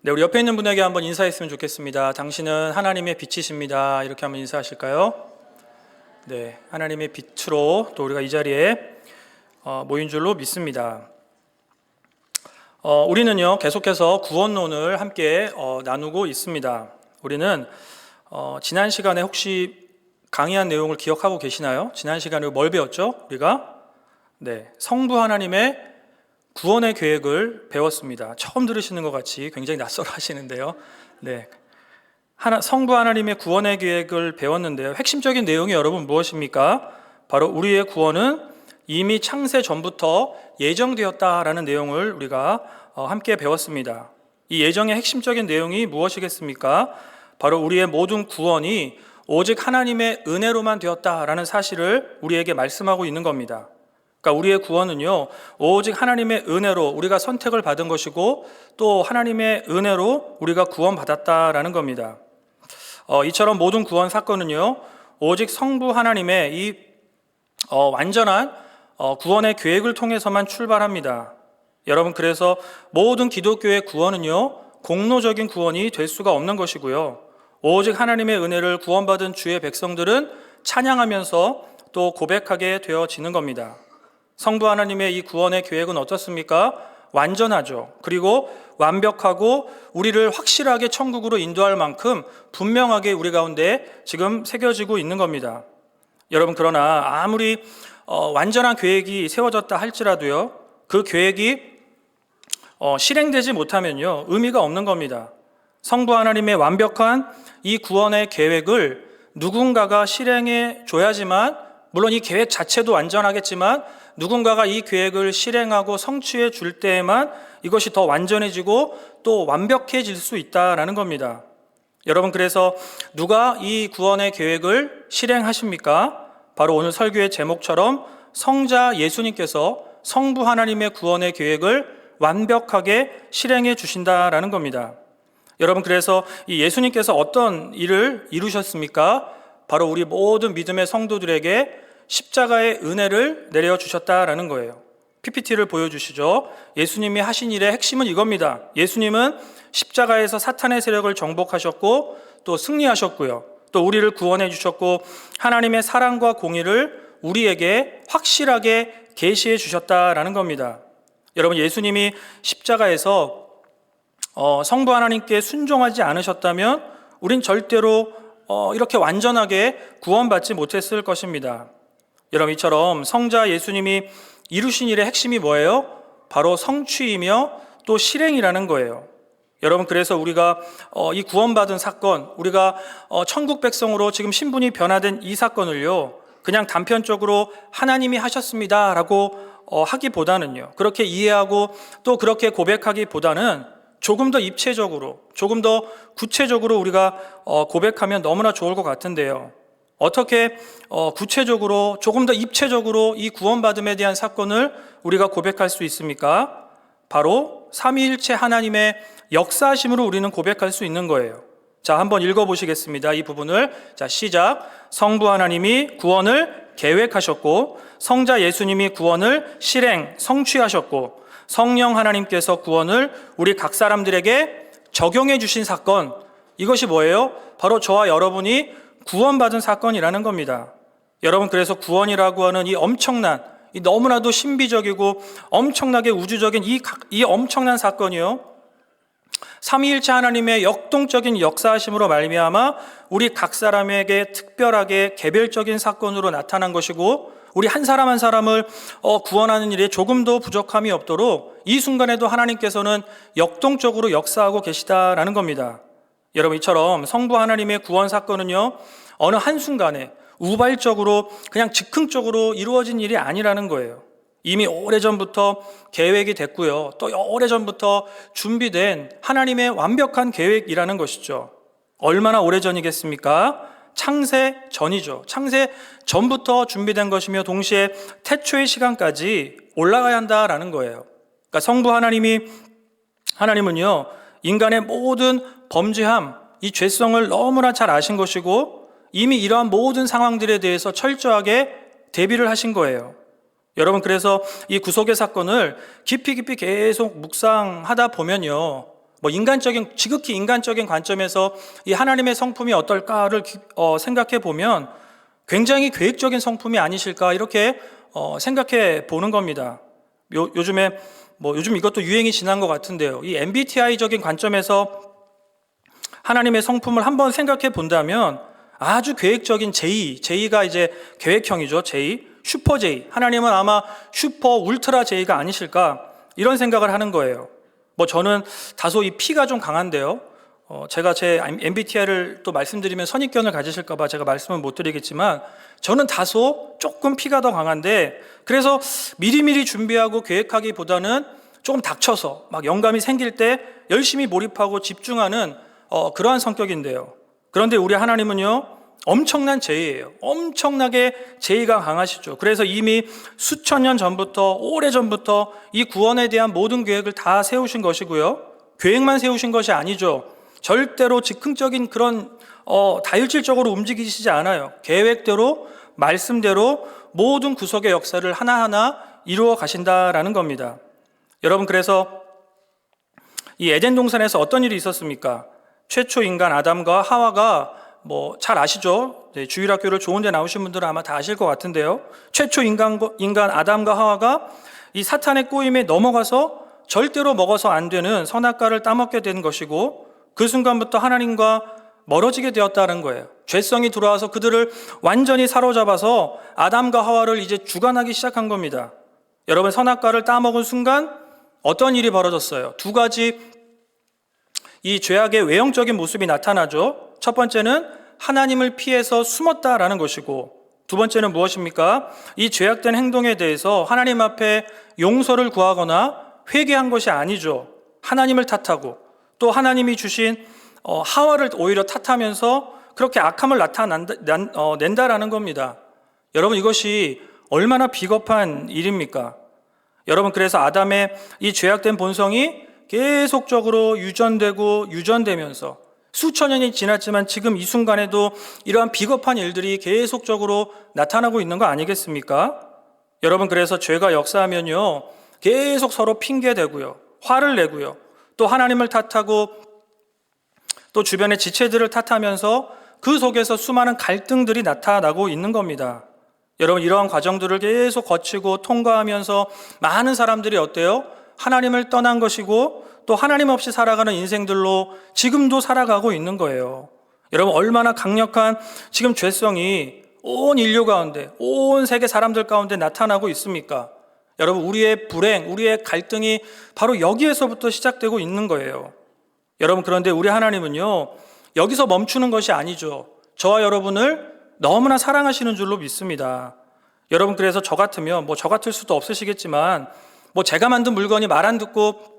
네, 우리 옆에 있는 분에게 한번 인사했으면 좋겠습니다. 당신은 하나님의 빛이십니다. 이렇게 한번 인사하실까요? 네, 하나님의 빛으로 또 우리가 이 자리에 모인 줄로 믿습니다. 우리는요, 계속해서 구원론을 함께 나누고 있습니다. 우리는 지난 시간에 혹시 강의한 내용을 기억하고 계시나요? 지난 시간에 뭘 배웠죠? 우리가 성부 하나님의 구원의 계획을 배웠습니다. 처음 들으시는 것 같이 굉장히 낯설어 하시는데요. 성부 하나님의 구원의 계획을 배웠는데요. 핵심적인 내용이 여러분 무엇입니까? 바로 우리의 구원은 이미 창세 전부터 예정되었다라는 내용을 우리가 함께 배웠습니다. 이 예정의 핵심적인 내용이 무엇이겠습니까? 바로 우리의 모든 구원이 오직 하나님의 은혜로만 되었다라는 사실을 우리에게 말씀하고 있는 겁니다. 그러니까 우리의 구원은요, 오직 하나님의 은혜로 우리가 선택을 받은 것이고 또 하나님의 은혜로 우리가 구원받았다라는 겁니다. 이처럼 모든 구원 사건은요, 오직 성부 하나님의 이 완전한 구원의 계획을 통해서만 출발합니다. 여러분, 그래서 모든 기독교의 구원은요, 공로적인 구원이 될 수가 없는 것이고요, 오직 하나님의 은혜를 구원받은 주의 백성들은 찬양하면서 또 고백하게 되어지는 겁니다. 성부 하나님의 이 구원의 계획은 어떻습니까? 완전하죠. 그리고 완벽하고 우리를 확실하게 천국으로 인도할 만큼 분명하게 우리 가운데 지금 새겨지고 있는 겁니다. 여러분, 그러나 아무리 완전한 계획이 세워졌다 할지라도요, 그 계획이 실행되지 못하면요, 의미가 없는 겁니다. 성부 하나님의 완벽한 이 구원의 계획을 누군가가 실행해 줘야지만, 물론 이 계획 자체도 완전하겠지만 누군가가 이 계획을 실행하고 성취해 줄 때에만 이것이 더 완전해지고 또 완벽해질 수 있다라는 겁니다. 여러분, 그래서 누가 이 구원의 계획을 실행하십니까? 바로 오늘 설교의 제목처럼 성자 예수님께서 성부 하나님의 구원의 계획을 완벽하게 실행해 주신다라는 겁니다. 여러분, 그래서 이 예수님께서 어떤 일을 이루셨습니까? 바로 우리 모든 믿음의 성도들에게 십자가의 은혜를 내려주셨다라는 거예요. PPT를 보여주시죠. 예수님이 하신 일의 핵심은 이겁니다. 예수님은 십자가에서 사탄의 세력을 정복하셨고 또 승리하셨고요, 또 우리를 구원해 주셨고 하나님의 사랑과 공의를 우리에게 확실하게 계시해 주셨다라는 겁니다. 여러분, 예수님이 십자가에서 성부 하나님께 순종하지 않으셨다면 우린 절대로 이렇게 완전하게 구원받지 못했을 것입니다. 여러분, 이처럼 성자 예수님이 이루신 일의 핵심이 뭐예요? 바로 성취이며 또 실행이라는 거예요. 여러분, 그래서 우리가 이 구원받은 사건, 우리가 천국 백성으로 지금 신분이 변화된 이 사건을요, 그냥 단편적으로 하나님이 하셨습니다 라고 하기보다는요, 그렇게 이해하고 또 그렇게 고백하기보다는 조금 더 입체적으로, 조금 더 구체적으로 우리가 고백하면 너무나 좋을 것 같은데요. 어떻게 구체적으로, 조금 더 입체적으로 이 구원받음에 대한 사건을 우리가 고백할 수 있습니까? 바로 삼위일체 하나님의 역사하심으로 우리는 고백할 수 있는 거예요. 자, 한번 읽어보시겠습니다. 이 부분을. 자, 시작. 성부 하나님이 구원을 계획하셨고 성자 예수님이 구원을 실행, 성취하셨고 성령 하나님께서 구원을 우리 각 사람들에게 적용해 주신 사건, 이것이 뭐예요? 바로 저와 여러분이 구원받은 사건이라는 겁니다. 여러분, 그래서 구원이라고 하는 이 엄청난, 이 너무나도 신비적이고 엄청나게 우주적인 이 엄청난 사건이요, 삼위일체 하나님의 역동적인 역사하심으로 말미암아 우리 각 사람에게 특별하게 개별적인 사건으로 나타난 것이고 우리 한 사람 한 사람을 구원하는 일에 조금도 부족함이 없도록 이 순간에도 하나님께서는 역동적으로 역사하고 계시다라는 겁니다. 여러분, 이처럼 성부 하나님의 구원 사건은요, 어느 한순간에 우발적으로 그냥 즉흥적으로 이루어진 일이 아니라는 거예요. 이미 오래전부터 계획이 됐고요, 또 오래전부터 준비된 하나님의 완벽한 계획이라는 것이죠. 얼마나 오래전이겠습니까? 창세 전이죠. 창세 전부터 준비된 것이며 동시에 태초의 시간까지 올라가야 한다라는 거예요. 그러니까 성부 하나님은요, 인간의 모든 범죄함, 이 죄성을 너무나 잘 아신 것이고 이미 이러한 모든 상황들에 대해서 철저하게 대비를 하신 거예요. 여러분, 그래서 이 구속의 사건을 깊이 계속 묵상하다 보면요, 지극히 인간적인 관점에서 이 하나님의 성품이 어떨까를 생각해 보면 굉장히 계획적인 성품이 아니실까 이렇게 생각해 보는 겁니다. 요즘 이것도 유행이 지난 것 같은데요. 이 MBTI적인 관점에서 하나님의 성품을 한번 생각해 본다면 아주 계획적인 J가 이제 계획형이죠. 슈퍼 J. 하나님은 아마 슈퍼 울트라 J가 아니실까 이런 생각을 하는 거예요. 저는 다소 이 P가 좀 강한데요. 제가 제 MBTI를 또 말씀드리면 선입견을 가지실까 봐 제가 말씀을 못 드리겠지만 저는 다소 조금 P가 더 강한데 그래서 미리미리 준비하고 계획하기보다는 조금 닥쳐서 막 영감이 생길 때 열심히 몰입하고 집중하는 그러한 성격인데요. 그런데 우리 하나님은요 엄청난 J예요. 엄청나게 J가 강하시죠. 그래서 이미 수천 년 전부터 오래전부터 이 구원에 대한 모든 계획을 다 세우신 것이고요. 계획만 세우신 것이 아니죠. 절대로 즉흥적인 그런 다혈질적으로 움직이시지 않아요. 계획대로 말씀대로 모든 구속의 역사를 하나하나 이루어 가신다라는 겁니다. 여러분 그래서 이 에덴 동산에서 어떤 일이 있었습니까? 최초 인간 아담과 하와가 잘 아시죠? 네, 주일학교를 좋은 데 나오신 분들은 아마 다 아실 것 같은데요. 최초 인간 아담과 하와가 이 사탄의 꼬임에 넘어가서 절대로 먹어서 안 되는 선악과를 따먹게 된 것이고 그 순간부터 하나님과 멀어지게 되었다는 거예요. 죄성이 들어와서 그들을 완전히 사로잡아서 아담과 하와를 이제 주관하기 시작한 겁니다. 여러분 선악과를 따먹은 순간 어떤 일이 벌어졌어요? 두 가지 이 죄악의 외형적인 모습이 나타나죠. 첫 번째는 하나님을 피해서 숨었다라는 것이고 두 번째는 무엇입니까? 이 죄악된 행동에 대해서 하나님 앞에 용서를 구하거나 회개한 것이 아니죠. 하나님을 탓하고 또 하나님이 주신 하와를 오히려 탓하면서 그렇게 악함을 낸다라는 겁니다. 여러분 이것이 얼마나 비겁한 일입니까? 여러분 그래서 아담의 이 죄악된 본성이 계속적으로 유전되면서 수천 년이 지났지만 지금 이 순간에도 이러한 비겁한 일들이 계속적으로 나타나고 있는 거 아니겠습니까? 여러분 그래서 죄가 역사하면요 계속 서로 핑계대고요 화를 내고요 또 하나님을 탓하고 또 주변의 지체들을 탓하면서 그 속에서 수많은 갈등들이 나타나고 있는 겁니다. 여러분 이러한 과정들을 계속 거치고 통과하면서 많은 사람들이 어때요? 하나님을 떠난 것이고 또 하나님 없이 살아가는 인생들로 지금도 살아가고 있는 거예요. 여러분 얼마나 강력한 지금 죄성이 온 인류 가운데 온 세계 사람들 가운데 나타나고 있습니까? 여러분 우리의 불행, 우리의 갈등이 바로 여기에서부터 시작되고 있는 거예요. 여러분 그런데 우리 하나님은요 여기서 멈추는 것이 아니죠. 저와 여러분을 너무나 사랑하시는 줄로 믿습니다. 여러분 그래서 저 같으면 저 같을 수도 없으시겠지만 제가 만든 물건이 말 안 듣고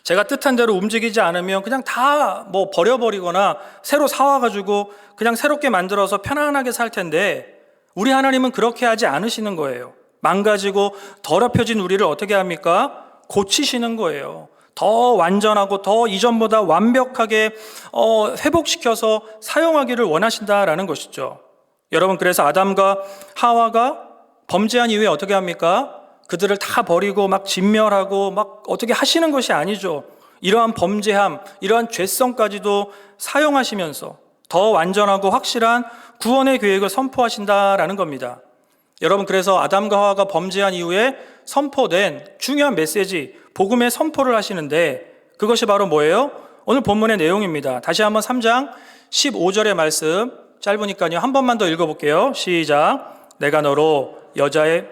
제가 뜻한 대로 움직이지 않으면 그냥 다 버려버리거나 새로 사와가지고 그냥 새롭게 만들어서 편안하게 살 텐데 우리 하나님은 그렇게 하지 않으시는 거예요. 망가지고 더럽혀진 우리를 어떻게 합니까? 고치시는 거예요. 더 완전하고 더 이전보다 완벽하게 회복시켜서 사용하기를 원하신다라는 것이죠. 여러분 그래서 아담과 하와가 범죄한 이후에 어떻게 합니까? 그들을 다 버리고 막 진멸하고 막 어떻게 하시는 것이 아니죠. 이러한 범죄함, 이러한 죄성까지도 사용하시면서 더 완전하고 확실한 구원의 계획을 선포하신다라는 겁니다. 여러분 그래서 아담과 하와가 범죄한 이후에 선포된 중요한 메시지, 복음의 선포를 하시는데 그것이 바로 뭐예요? 오늘 본문의 내용입니다. 다시 한번 3장 15절의 말씀 짧으니까요. 한 번만 더 읽어볼게요. 시작. 내가 너로 여자의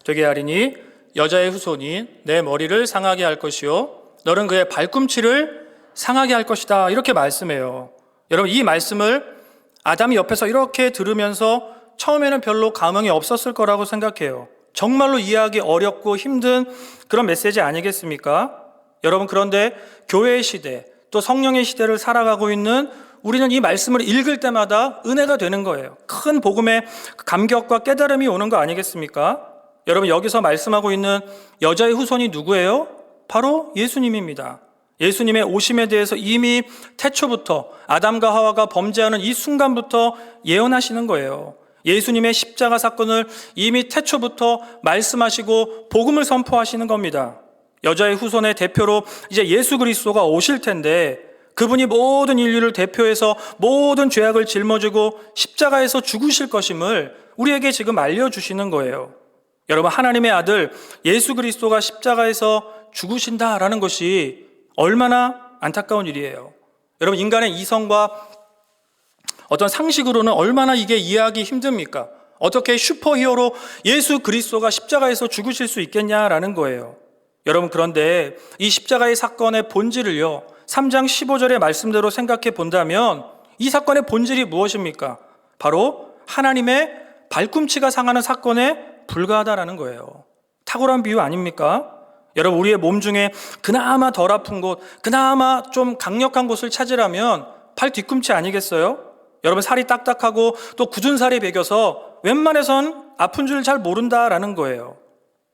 되게 하리니 여자의 후손이 내 머리를 상하게 할 것이요 너는 그의 발꿈치를 상하게 할 것이다. 이렇게 말씀해요. 여러분 이 말씀을 아담이 옆에서 이렇게 들으면서 처음에는 별로 감흥이 없었을 거라고 생각해요. 정말로 이해하기 어렵고 힘든 그런 메시지 아니겠습니까? 여러분 그런데 교회의 시대 또 성령의 시대를 살아가고 있는 우리는 이 말씀을 읽을 때마다 은혜가 되는 거예요. 큰 복음의 감격과 깨달음이 오는 거 아니겠습니까? 여러분 여기서 말씀하고 있는 여자의 후손이 누구예요? 바로 예수님입니다. 예수님의 오심에 대해서 이미 태초부터 아담과 하와가 범죄하는 이 순간부터 예언하시는 거예요. 예수님의 십자가 사건을 이미 태초부터 말씀하시고 복음을 선포하시는 겁니다. 여자의 후손의 대표로 이제 예수 그리스도가 오실 텐데 그분이 모든 인류를 대표해서 모든 죄악을 짊어지고 십자가에서 죽으실 것임을 우리에게 지금 알려주시는 거예요. 여러분, 하나님의 아들 예수 그리스도가 십자가에서 죽으신다라는 것이 얼마나 안타까운 일이에요. 여러분, 인간의 이성과 어떤 상식으로는 얼마나 이게 이해하기 힘듭니까? 어떻게 슈퍼히어로 예수 그리스도가 십자가에서 죽으실 수 있겠냐라는 거예요. 여러분, 그런데 이 십자가의 사건의 본질을요, 3장 15절의 말씀대로 생각해 본다면 이 사건의 본질이 무엇입니까? 바로 하나님의 발꿈치가 상하는 사건에 불과하다라는 거예요. 탁월한 비유 아닙니까? 여러분, 우리의 몸 중에 그나마 덜 아픈 곳, 그나마 좀 강력한 곳을 찾으라면 발 뒤꿈치 아니겠어요? 여러분, 살이 딱딱하고 또 굳은 살이 배겨서 웬만해선 아픈 줄 잘 모른다라는 거예요.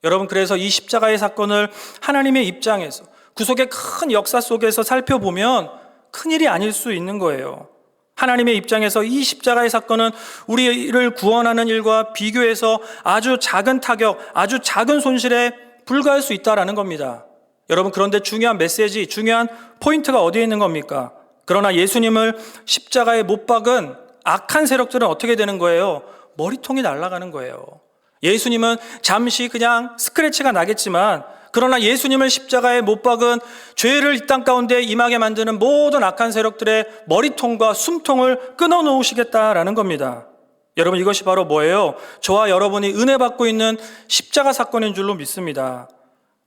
여러분, 그래서 이 십자가의 사건을 하나님의 입장에서 구속의 큰 역사 속에서 살펴보면 큰일이 아닐 수 있는 거예요. 하나님의 입장에서 이 십자가의 사건은 우리를 구원하는 일과 비교해서 아주 작은 타격, 아주 작은 손실에 불과할 수 있다라는 겁니다. 여러분, 그런데 중요한 메시지, 중요한 포인트가 어디에 있는 겁니까? 그러나 예수님을 십자가에 못 박은 악한 세력들은 어떻게 되는 거예요? 머리통이 날아가는 거예요. 예수님은 잠시 그냥 스크래치가 나겠지만, 그러나 예수님을 십자가에 못 박은 죄를 이 땅 가운데 임하게 만드는 모든 악한 세력들의 머리통과 숨통을 끊어놓으시겠다라는 겁니다. 여러분, 이것이 바로 뭐예요? 저와 여러분이 은혜 받고 있는 십자가 사건인 줄로 믿습니다.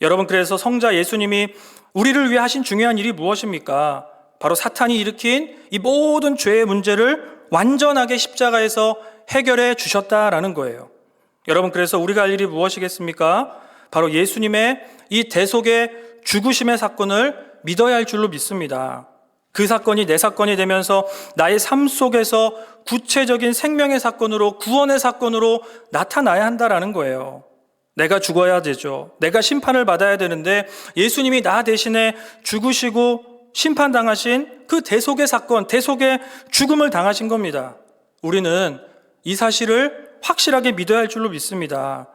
여러분, 그래서 성자 예수님이 우리를 위해 하신 중요한 일이 무엇입니까? 바로 사탄이 일으킨 이 모든 죄의 문제를 완전하게 십자가에서 해결해 주셨다라는 거예요. 여러분, 그래서 우리가 할 일이 무엇이겠습니까? 바로 예수님의 이 대속의 죽으심의 사건을 믿어야 할 줄로 믿습니다. 그 사건이 내 사건이 되면서 나의 삶 속에서 구체적인 생명의 사건으로, 구원의 사건으로 나타나야 한다라는 거예요. 내가 죽어야 되죠. 내가 심판을 받아야 되는데 예수님이 나 대신에 죽으시고 심판당하신 그 대속의 사건, 대속의 죽음을 당하신 겁니다. 우리는 이 사실을 확실하게 믿어야 할 줄로 믿습니다.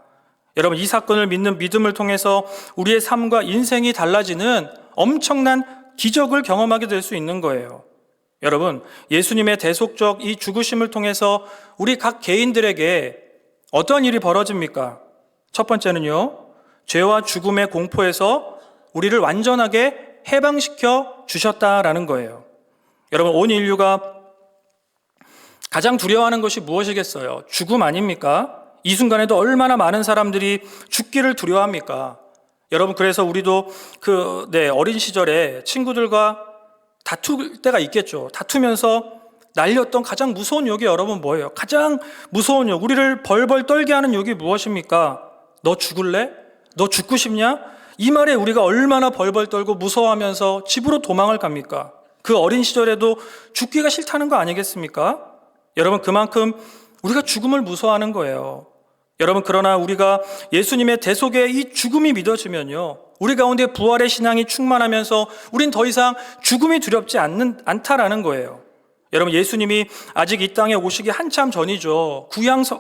여러분, 이 사건을 믿는 믿음을 통해서 우리의 삶과 인생이 달라지는 엄청난 기적을 경험하게 될 수 있는 거예요. 여러분, 예수님의 대속적 이 죽으심을 통해서 우리 각 개인들에게 어떤 일이 벌어집니까? 첫 번째는요, 죄와 죽음의 공포에서 우리를 완전하게 해방시켜 주셨다라는 거예요. 여러분, 온 인류가 가장 두려워하는 것이 무엇이겠어요? 죽음 아닙니까? 이 순간에도 얼마나 많은 사람들이 죽기를 두려워합니까? 여러분, 그래서 우리도 어린 시절에 친구들과 다툴 때가 있겠죠. 다투면서 날렸던 가장 무서운 욕이 여러분 뭐예요? 가장 무서운 욕, 우리를 벌벌 떨게 하는 욕이 무엇입니까? 너 죽을래? 너 죽고 싶냐? 이 말에 우리가 얼마나 벌벌 떨고 무서워하면서 집으로 도망을 갑니까? 그 어린 시절에도 죽기가 싫다는 거 아니겠습니까? 여러분, 그만큼 우리가 죽음을 무서워하는 거예요. 여러분, 그러나 우리가 예수님의 대속의 이 죽음이 믿어지면요, 우리 가운데 부활의 신앙이 충만하면서 우린 더 이상 죽음이 두렵지 않다라는 거예요. 여러분, 예수님이 아직 이 땅에 오시기 한참 전이죠.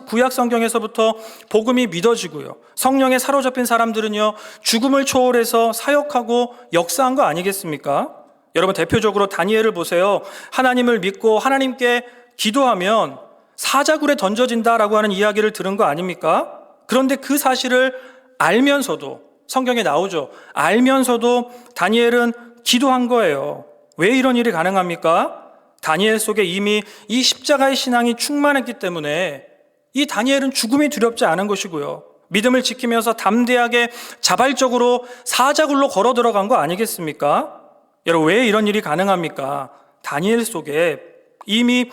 구약 성경에서부터 복음이 믿어지고요, 성령에 사로잡힌 사람들은요, 죽음을 초월해서 사역하고 역사한 거 아니겠습니까? 여러분, 대표적으로 다니엘을 보세요. 하나님을 믿고 하나님께 기도하면 사자굴에 던져진다라고 하는 이야기를 들은 거 아닙니까? 그런데 그 사실을 알면서도, 성경에 나오죠, 알면서도 다니엘은 기도한 거예요. 왜 이런 일이 가능합니까? 다니엘 속에 이미 이 십자가의 신앙이 충만했기 때문에 이 다니엘은 죽음이 두렵지 않은 것이고요, 믿음을 지키면서 담대하게 자발적으로 사자굴로 걸어 들어간 거 아니겠습니까? 여러분, 왜 이런 일이 가능합니까? 다니엘 속에 이미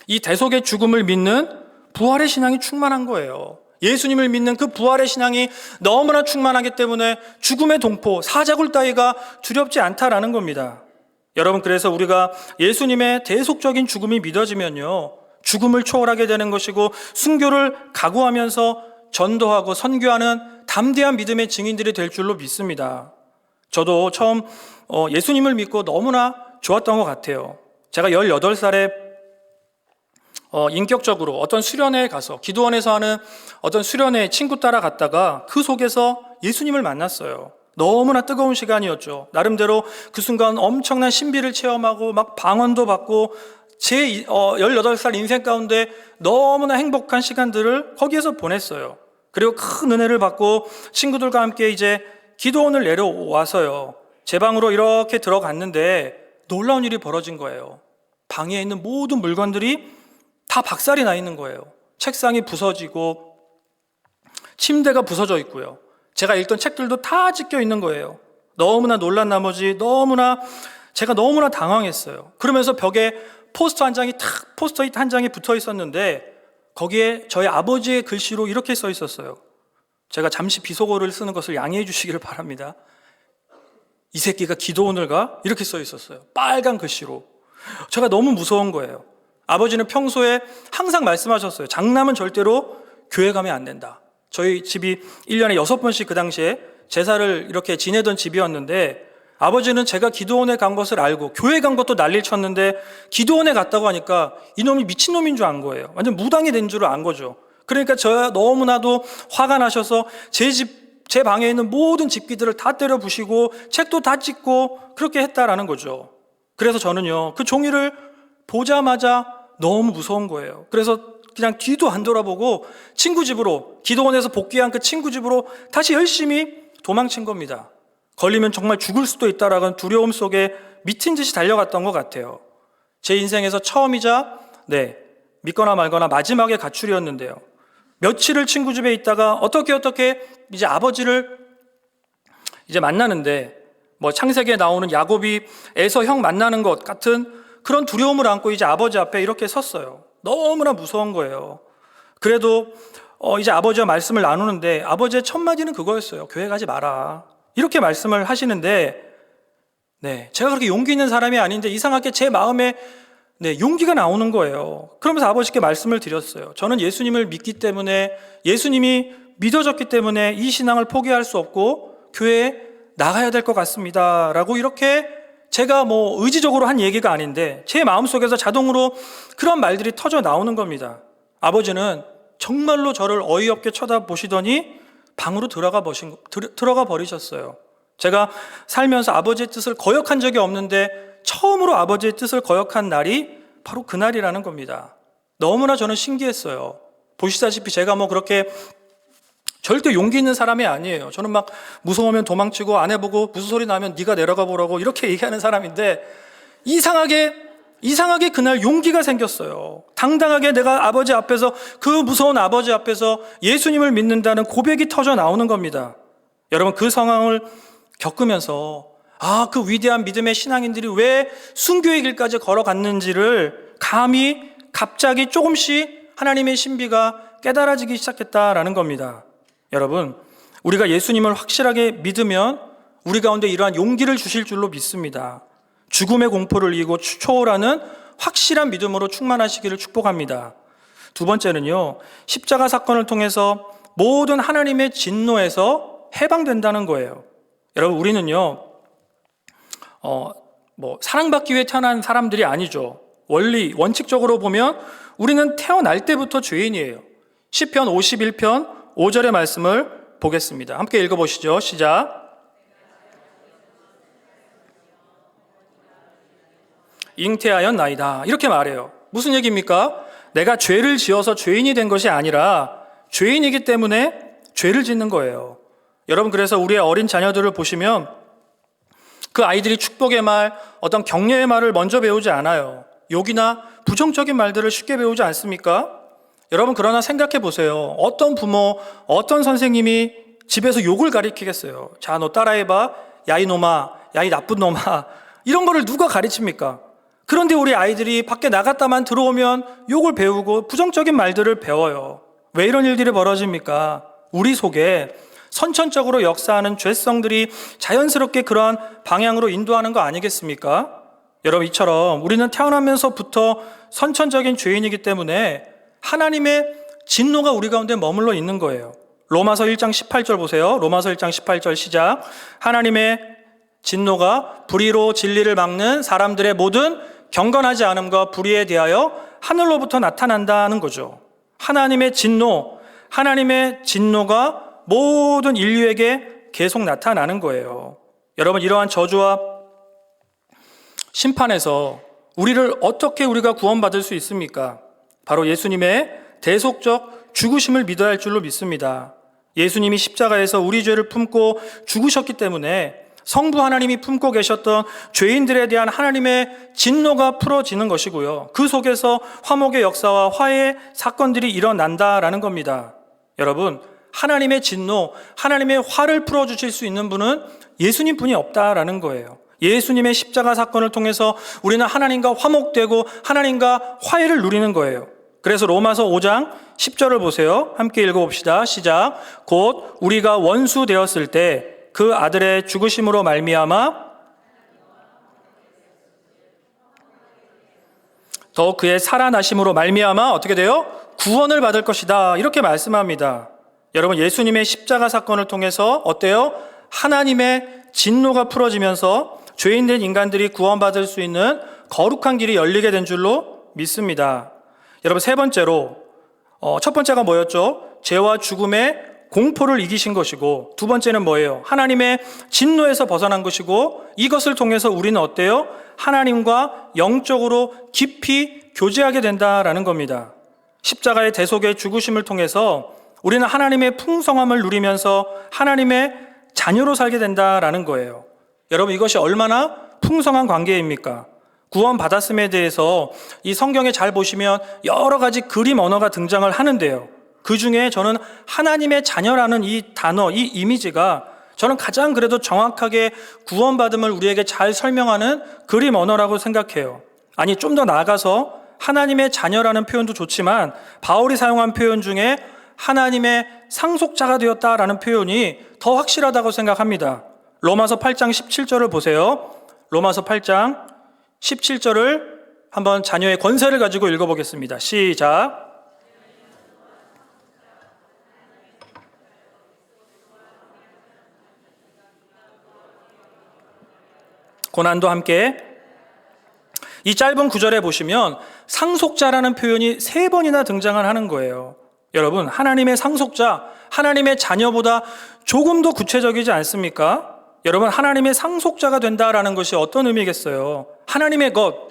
이 대속의 죽음을 믿는 부활의 신앙이 충만한 거예요. 예수님을 믿는 그 부활의 신앙이 너무나 충만하기 때문에 죽음의 동포, 사자굴 따위가 두렵지 않다라는 겁니다. 여러분, 그래서 우리가 예수님의 대속적인 죽음이 믿어지면요, 죽음을 초월하게 되는 것이고 순교를 각오하면서 전도하고 선교하는 담대한 믿음의 증인들이 될 줄로 믿습니다. 저도 처음 예수님을 믿고 너무나 좋았던 것 같아요. 제가 18살에 인격적으로 어떤 수련회에 가서 기도원에서 하는 어떤 수련회 친구 따라 갔다가 그 속에서 예수님을 만났어요. 너무나 뜨거운 시간이었죠. 나름대로 그 순간 엄청난 신비를 체험하고 막 방언도 받고 제 18살 인생 가운데 너무나 행복한 시간들을 거기에서 보냈어요. 그리고 큰 은혜를 받고 친구들과 함께 이제 기도원을 내려와서요. 제 방으로 이렇게 들어갔는데 놀라운 일이 벌어진 거예요. 방에 있는 모든 물건들이 다 박살이 나 있는 거예요. 책상이 부서지고 침대가 부서져 있고요. 제가 읽던 책들도 다 찢겨 있는 거예요. 너무나 놀란 나머지 제가 너무나 당황했어요. 그러면서 벽에 포스터잇 한 장이 붙어 있었는데 거기에 저희 아버지의 글씨로 이렇게 써 있었어요. 제가 잠시 비속어를 쓰는 것을 양해해 주시기를 바랍니다. 이 새끼가 기도원을 가? 이렇게 써 있었어요. 빨간 글씨로. 제가 너무 무서운 거예요. 아버지는 평소에 항상 말씀하셨어요. 장남은 절대로 교회 가면 안 된다. 저희 집이 1년에 6번씩 그 당시에 제사를 이렇게 지내던 집이었는데 아버지는 제가 기도원에 간 것을 알고 교회 간 것도 난리를 쳤는데 기도원에 갔다고 하니까 이놈이 미친놈인 줄 안 거예요. 완전 무당이 된 줄 안 거죠. 그러니까 저야 너무나도 화가 나셔서 제 방에 있는 모든 집기들을 다 때려 부시고 책도 다 찢고 그렇게 했다라는 거죠. 그래서 저는요, 그 종이를 보자마자 너무 무서운 거예요. 그래서 그냥 뒤도 안 돌아보고 친구 집으로, 기도원에서 복귀한 그 친구 집으로 다시 열심히 도망친 겁니다. 걸리면 정말 죽을 수도 있다라는 두려움 속에 미친 듯이 달려갔던 것 같아요. 제 인생에서 처음이자 믿거나 말거나 마지막의 가출이었는데요. 며칠을 친구 집에 있다가 어떻게 이제 아버지를 이제 만나는데 창세기에 나오는 야곱이 에서 형 만나는 것 같은 그런 두려움을 안고 이제 아버지 앞에 이렇게 섰어요. 너무나 무서운 거예요. 그래도 이제 아버지와 말씀을 나누는데 아버지의 첫 마디는 그거였어요. 교회 가지 마라. 이렇게 말씀을 하시는데 제가 그렇게 용기 있는 사람이 아닌데 이상하게 제 마음에 용기가 나오는 거예요. 그러면서 아버지께 말씀을 드렸어요. 저는 예수님을 믿기 때문에, 예수님이 믿어졌기 때문에 이 신앙을 포기할 수 없고 교회에 나가야 될 것 같습니다 라고 이렇게 제가 의지적으로 한 얘기가 아닌데 제 마음속에서 자동으로 그런 말들이 터져 나오는 겁니다. 아버지는 정말로 저를 어이없게 쳐다보시더니 방으로 들어가 버리셨어요. 제가 살면서 아버지의 뜻을 거역한 적이 없는데 처음으로 아버지의 뜻을 거역한 날이 바로 그날이라는 겁니다. 너무나 저는 신기했어요. 보시다시피 제가 그렇게 절대 용기 있는 사람이 아니에요. 저는 막 무서우면 도망치고 안 해보고 무슨 소리 나면 네가 내려가 보라고 이렇게 얘기하는 사람인데 이상하게 그날 용기가 생겼어요. 당당하게 내가 아버지 앞에서, 그 무서운 아버지 앞에서 예수님을 믿는다는 고백이 터져 나오는 겁니다. 여러분, 그 상황을 겪으면서 그 위대한 믿음의 신앙인들이 왜 순교의 길까지 걸어갔는지를 갑자기 조금씩 하나님의 신비가 깨달아지기 시작했다라는 겁니다. 여러분, 우리가 예수님을 확실하게 믿으면 우리 가운데 이러한 용기를 주실 줄로 믿습니다. 죽음의 공포를 이기고 초월하는 확실한 믿음으로 충만하시기를 축복합니다. 두 번째는요, 십자가 사건을 통해서 모든 하나님의 진노에서 해방된다는 거예요. 여러분, 우리는요, 사랑받기 위해 태어난 사람들이 아니죠. 원칙적으로 보면 우리는 태어날 때부터 죄인이에요. 시편 51편 5절의 말씀을 보겠습니다. 함께 읽어보시죠. 시작. 잉태하였나이다. 이렇게 말해요. 무슨 얘기입니까? 내가 죄를 지어서 죄인이 된 것이 아니라 죄인이기 때문에 죄를 짓는 거예요. 여러분, 그래서 우리의 어린 자녀들을 보시면 그 아이들이 축복의 말, 어떤 격려의 말을 먼저 배우지 않아요. 욕이나 부정적인 말들을 쉽게 배우지 않습니까? 여러분, 그러나 생각해 보세요. 어떤 부모, 어떤 선생님이 집에서 욕을 가르치겠어요? 자, 너 따라해봐. 야, 이놈아. 야, 이 나쁜 놈아. 이런 거를 누가 가르칩니까? 그런데 우리 아이들이 밖에 나갔다만 들어오면 욕을 배우고 부정적인 말들을 배워요. 왜 이런 일들이 벌어집니까? 우리 속에 선천적으로 역사하는 죄성들이 자연스럽게 그러한 방향으로 인도하는 거 아니겠습니까? 여러분, 이처럼 우리는 태어나면서부터 선천적인 죄인이기 때문에 하나님의 진노가 우리 가운데 머물러 있는 거예요. 로마서 1장 18절 보세요. 로마서 1장 18절 시작. 하나님의 진노가 불의로 진리를 막는 사람들의 모든 경건하지 않음과 불의에 대하여 하늘로부터 나타난다는 거죠. 하나님의 진노가 모든 인류에게 계속 나타나는 거예요. 여러분, 이러한 저주와 심판에서 우리를 어떻게 우리가 구원받을 수 있습니까? 바로 예수님의 대속적 죽으심을 믿어야 할 줄로 믿습니다. 예수님이 십자가에서 우리 죄를 품고 죽으셨기 때문에 성부 하나님이 품고 계셨던 죄인들에 대한 하나님의 진노가 풀어지는 것이고요. 그 속에서 화목의 역사와 화해의 사건들이 일어난다라는 겁니다. 여러분, 하나님의 진노, 하나님의 화를 풀어주실 수 있는 분은 예수님뿐이 없다라는 거예요. 예수님의 십자가 사건을 통해서 우리는 하나님과 화목되고 하나님과 화해를 누리는 거예요. 그래서 로마서 5장 10절을 보세요. 함께 읽어봅시다. 시작. 곧 우리가 원수 되었을 때 그 아들의 죽으심으로 말미암아 더 그의 살아나심으로 말미암아 어떻게 돼요? 구원을 받을 것이다. 이렇게 말씀합니다. 여러분, 예수님의 십자가 사건을 통해서 어때요? 하나님의 진노가 풀어지면서 죄인된 인간들이 구원받을 수 있는 거룩한 길이 열리게 된 줄로 믿습니다. 여러분, 세 번째로 첫 번째가 뭐였죠? 죄와 죽음의 공포를 이기신 것이고, 두 번째는 뭐예요? 하나님의 진노에서 벗어난 것이고, 이것을 통해서 우리는 어때요? 하나님과 영적으로 깊이 교제하게 된다라는 겁니다. 십자가의 대속의 죽으심을 통해서 우리는 하나님의 풍성함을 누리면서 하나님의 자녀로 살게 된다라는 거예요. 여러분, 이것이 얼마나 풍성한 관계입니까? 구원받았음에 대해서 이 성경에 잘 보시면 여러 가지 그림 언어가 등장을 하는데요. 그 중에 저는 하나님의 자녀라는 이 단어, 이 이미지가 저는 가장 그래도 정확하게 구원받음을 우리에게 잘 설명하는 그림 언어라고 생각해요. 아니, 좀 더 나아가서 하나님의 자녀라는 표현도 좋지만 바울이 사용한 표현 중에 하나님의 상속자가 되었다라는 표현이 더 확실하다고 생각합니다. 로마서 8장 17절을 보세요. 로마서 8장 17절을 한번 자녀의 권세를 가지고 읽어보겠습니다. 시작. 고난도 함께. 이 짧은 구절에 보시면 상속자라는 표현이 3번이나 등장을 하는 거예요. 여러분, 하나님의 상속자, 하나님의 자녀보다 조금 더 구체적이지 않습니까? 여러분, 하나님의 상속자가 된다라는 것이 어떤 의미겠어요? 하나님의 것,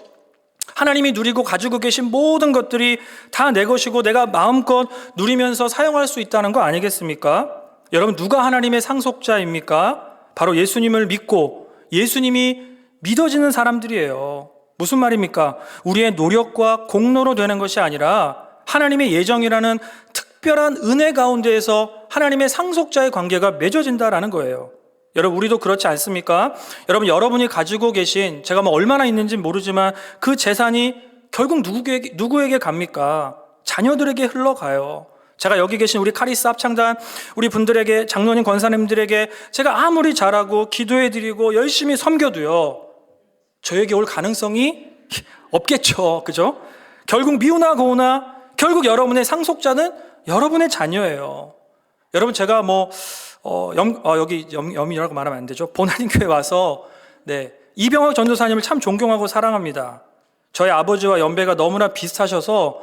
하나님이 누리고 가지고 계신 모든 것들이 다 내 것이고 내가 마음껏 누리면서 사용할 수 있다는 거 아니겠습니까? 여러분, 누가 하나님의 상속자입니까? 바로 예수님을 믿고 예수님이 믿어지는 사람들이에요. 무슨 말입니까? 우리의 노력과 공로로 되는 것이 아니라 하나님의 예정이라는 특별한 은혜 가운데에서 하나님의 상속자의 관계가 맺어진다라는 거예요. 여러분, 우리도 그렇지 않습니까? 여러분, 여러분이 가지고 계신, 제가 뭐 얼마나 있는지 모르지만 그 재산이 결국 누구에게 갑니까? 자녀들에게 흘러가요. 제가 여기 계신 우리 카리스 합창단 우리 분들에게, 장로님 권사님들에게 제가 아무리 잘하고 기도해드리고 열심히 섬겨도요, 저에게 올 가능성이 없겠죠. 그죠? 결국 미우나 고우나 결국 여러분의 상속자는 여러분의 자녀예요. 여러분, 제가 여기 염이라고 말하면 안 되죠. 보나님 교회 와서 이병학 전도사님을 참 존경하고 사랑합니다. 저희 아버지와 연배가 너무나 비슷하셔서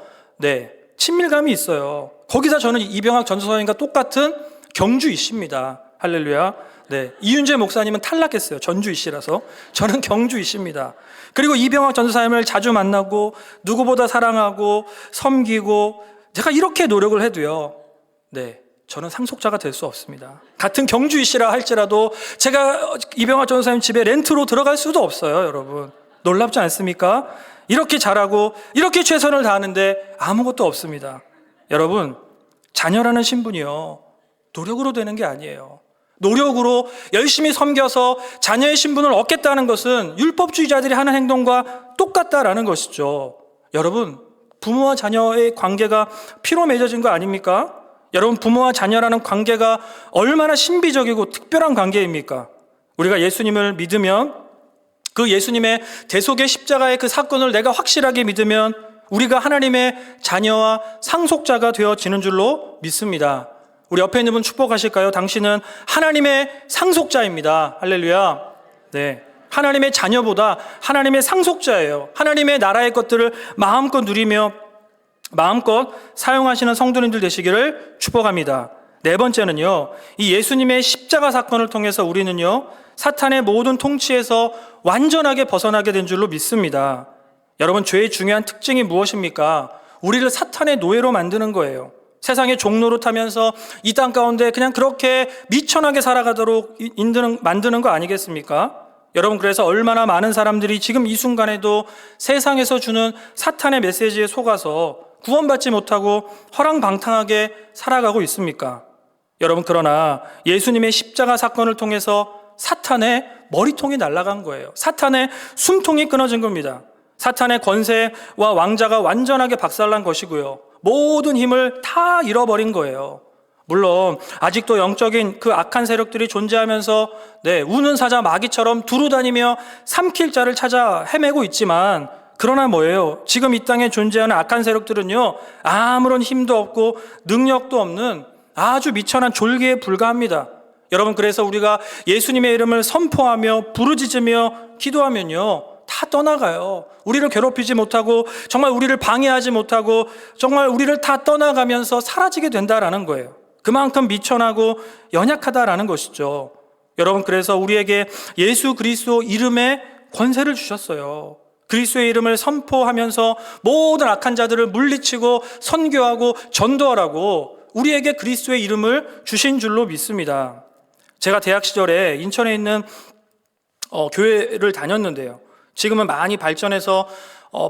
친밀감이 있어요. 거기다 저는 이병학 전도사님과 똑같은 경주이십니다. 할렐루야. 이윤재 목사님은 탈락했어요. 전주이시라서. 저는 경주이십니다. 그리고 이병학 전도사님을 자주 만나고 누구보다 사랑하고 섬기고 제가 이렇게 노력을 해도요, 저는 상속자가 될 수 없습니다. 같은 경주이시라 할지라도 제가 이병학 전도사님 집에 렌트로 들어갈 수도 없어요. 여러분, 놀랍지 않습니까? 이렇게 잘하고 이렇게 최선을 다하는데 아무것도 없습니다. 여러분, 자녀라는 신분이요, 노력으로 되는 게 아니에요. 노력으로 열심히 섬겨서 자녀의 신분을 얻겠다는 것은 율법주의자들이 하는 행동과 똑같다라는 것이죠. 여러분, 부모와 자녀의 관계가 피로 맺어진 거 아닙니까? 여러분, 부모와 자녀라는 관계가 얼마나 신비적이고 특별한 관계입니까? 우리가 예수님을 믿으면, 그 예수님의 대속의 십자가의 그 사건을 내가 확실하게 믿으면 우리가 하나님의 자녀와 상속자가 되어지는 줄로 믿습니다. 우리 옆에 있는 분 축복하실까요? 당신은 하나님의 상속자입니다. 할렐루야. 하나님의 자녀보다 하나님의 상속자예요. 하나님의 나라의 것들을 마음껏 누리며 마음껏 사용하시는 성도님들 되시기를 축복합니다. 네 번째는요, 이 예수님의 십자가 사건을 통해서 우리는요, 사탄의 모든 통치에서 완전하게 벗어나게 된 줄로 믿습니다. 여러분, 죄의 중요한 특징이 무엇입니까? 우리를 사탄의 노예로 만드는 거예요. 세상의 종로로 타면서 이 땅 가운데 그냥 그렇게 미천하게 살아가도록 만드는 거 아니겠습니까? 여러분, 그래서 얼마나 많은 사람들이 지금 이 순간에도 세상에서 주는 사탄의 메시지에 속아서 구원받지 못하고 허랑방탕하게 살아가고 있습니까? 여러분, 그러나 예수님의 십자가 사건을 통해서 사탄의 머리통이 날아간 거예요. 사탄의 숨통이 끊어진 겁니다. 사탄의 권세와 왕자가 완전하게 박살난 것이고요. 모든 힘을 다 잃어버린 거예요. 물론 아직도 영적인 그 악한 세력들이 존재하면서 우는 사자 마귀처럼 두루다니며 삼킬 자를 찾아 헤매고 있지만, 그러나 뭐예요? 지금 이 땅에 존재하는 악한 세력들은요, 아무런 힘도 없고 능력도 없는 아주 미천한 졸개에 불과합니다. 여러분, 그래서 우리가 예수님의 이름을 선포하며 부르짖으며 기도하면요, 다 떠나가요. 우리를 괴롭히지 못하고 정말 우리를 방해하지 못하고 정말 우리를 다 떠나가면서 사라지게 된다라는 거예요. 그만큼 미천하고 연약하다라는 것이죠. 여러분, 그래서 우리에게 예수 그리스도 이름의 권세를 주셨어요. 그리스도의 이름을 선포하면서 모든 악한 자들을 물리치고 선교하고 전도하라고 우리에게 그리스도의 이름을 주신 줄로 믿습니다. 제가 대학 시절에 인천에 있는 교회를 다녔는데요. 지금은 많이 발전해서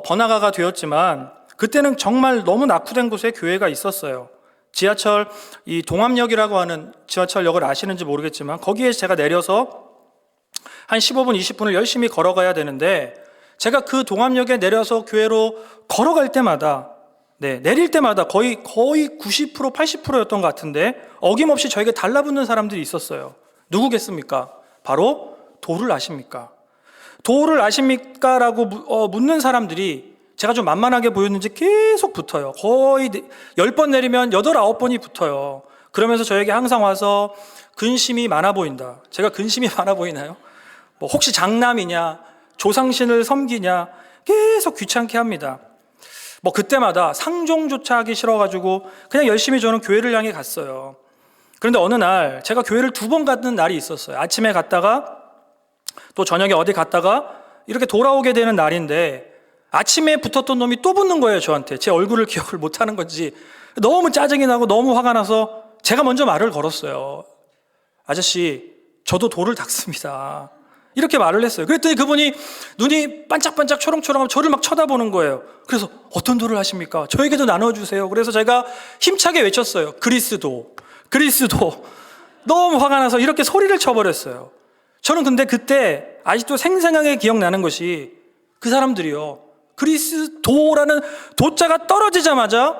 번화가가 되었지만 그때는 정말 너무 낙후된 곳에 교회가 있었어요. 지하철 이 동암역이라고 하는 지하철역을 아시는지 모르겠지만 거기에 제가 내려서 한 15분, 20분을 열심히 걸어가야 되는데, 제가 그 동암역에 내려서 교회로 걸어갈 때마다 내릴 때마다 거의 90%, 80%였던 것 같은데 어김없이 저에게 달라붙는 사람들이 있었어요. 누구겠습니까? 바로 도를 아십니까? 도를 아십니까? 라고 묻는 사람들이 제가 좀 만만하게 보였는지 계속 붙어요. 거의 10번 내리면 8, 9번이 붙어요. 그러면서 저에게 항상 와서 근심이 많아 보인다. 제가 근심이 많아 보이나요? 혹시 장남이냐? 조상신을 섬기냐? 계속 귀찮게 합니다. 그때마다 상종조차 하기 싫어가지고 그냥 열심히 저는 교회를 향해 갔어요. 그런데 어느 날 제가 교회를 2번 갔는 날이 있었어요. 아침에 갔다가 또 저녁에 어디 갔다가 이렇게 돌아오게 되는 날인데, 아침에 붙었던 놈이 또 붙는 거예요, 저한테. 제 얼굴을 기억을 못하는 건지 너무 짜증이 나고 너무 화가 나서 제가 먼저 말을 걸었어요. 아저씨, 저도 돌을 닦습니다. 이렇게 말을 했어요. 그랬더니 그분이 눈이 반짝반짝 초롱초롱하면 저를 막 쳐다보는 거예요. 그래서 어떤 도를 하십니까? 저에게도 나눠주세요. 그래서 제가 힘차게 외쳤어요. 그리스도. 너무 화가 나서 이렇게 소리를 쳐버렸어요. 저는 근데 그때 아직도 생생하게 기억나는 것이, 그 사람들이요, 그리스도라는 도자가 떨어지자마자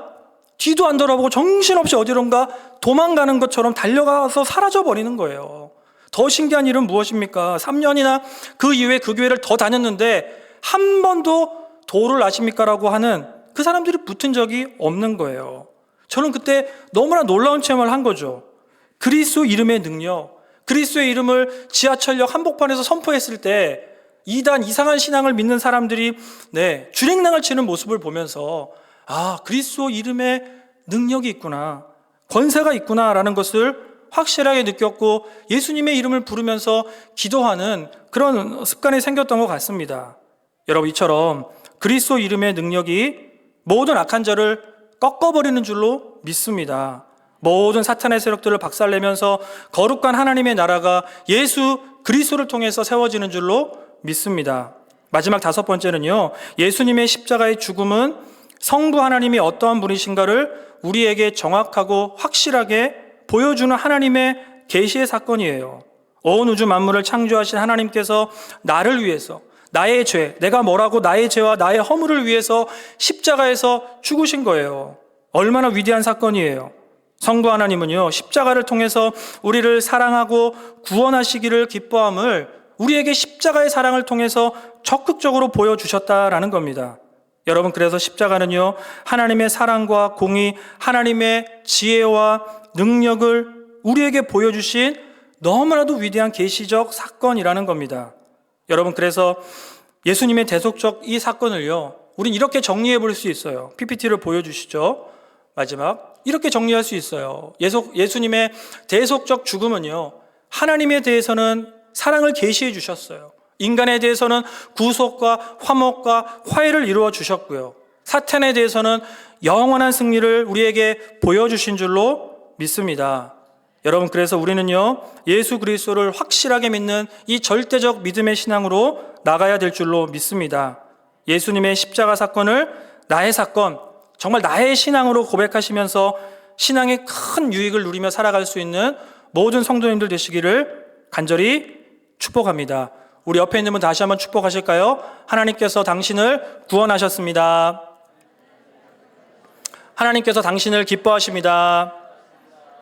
뒤도 안 돌아보고 정신없이 어디론가 도망가는 것처럼 달려가서 사라져버리는 거예요. 더 신기한 일은 무엇입니까? 3년이나 그 이후에 그 교회를 더 다녔는데 한 번도 도를 아십니까? 라고 하는 그 사람들이 붙은 적이 없는 거예요. 저는 그때 너무나 놀라운 체험을 한 거죠. 그리스도 이름의 능력, 그리스도의 이름을 지하철역 한복판에서 선포했을 때 이단 이상한 신앙을 믿는 사람들이 주랭랑을 치는 모습을 보면서, 아, 그리스도 이름의 능력이 있구나, 권세가 있구나라는 것을 확실하게 느꼈고 예수님의 이름을 부르면서 기도하는 그런 습관이 생겼던 것 같습니다. 여러분, 이처럼 그리스도 이름의 능력이 모든 악한 자를 꺾어버리는 줄로 믿습니다. 모든 사탄의 세력들을 박살내면서 거룩한 하나님의 나라가 예수 그리스도를 통해서 세워지는 줄로 믿습니다. 마지막 5번째는요, 예수님의 십자가의 죽음은 성부 하나님이 어떠한 분이신가를 우리에게 정확하고 확실하게 보여주는 하나님의 계시의 사건이에요. 온 우주 만물을 창조하신 하나님께서 나를 위해서, 나의 죄, 내가 뭐라고 나의 죄와 나의 허물을 위해서 십자가에서 죽으신 거예요. 얼마나 위대한 사건이에요. 성부 하나님은요, 십자가를 통해서 우리를 사랑하고 구원하시기를 기뻐함을 우리에게 십자가의 사랑을 통해서 적극적으로 보여주셨다라는 겁니다. 여러분, 그래서 십자가는요, 하나님의 사랑과 공의, 하나님의 지혜와 능력을 우리에게 보여주신 너무나도 위대한 계시적 사건이라는 겁니다. 여러분, 그래서 예수님의 대속적 이 사건을요, 우린 이렇게 정리해 볼 수 있어요. PPT를 보여주시죠. 마지막 이렇게 정리할 수 있어요. 예수님의 대속적 죽음은요, 하나님에 대해서는 사랑을 계시해 주셨어요. 인간에 대해서는 구속과 화목과 화해를 이루어 주셨고요, 사탄에 대해서는 영원한 승리를 우리에게 보여주신 줄로 믿습니다. 여러분, 그래서 우리는요, 예수 그리스도를 확실하게 믿는 이 절대적 믿음의 신앙으로 나가야 될 줄로 믿습니다. 예수님의 십자가 사건을 나의 사건, 정말 나의 신앙으로 고백하시면서 신앙의 큰 유익을 누리며 살아갈 수 있는 모든 성도님들 되시기를 간절히 축복합니다. 우리 옆에 있는 분 다시 한번 축복하실까요? 하나님께서 당신을 구원하셨습니다. 하나님께서 당신을 기뻐하십니다.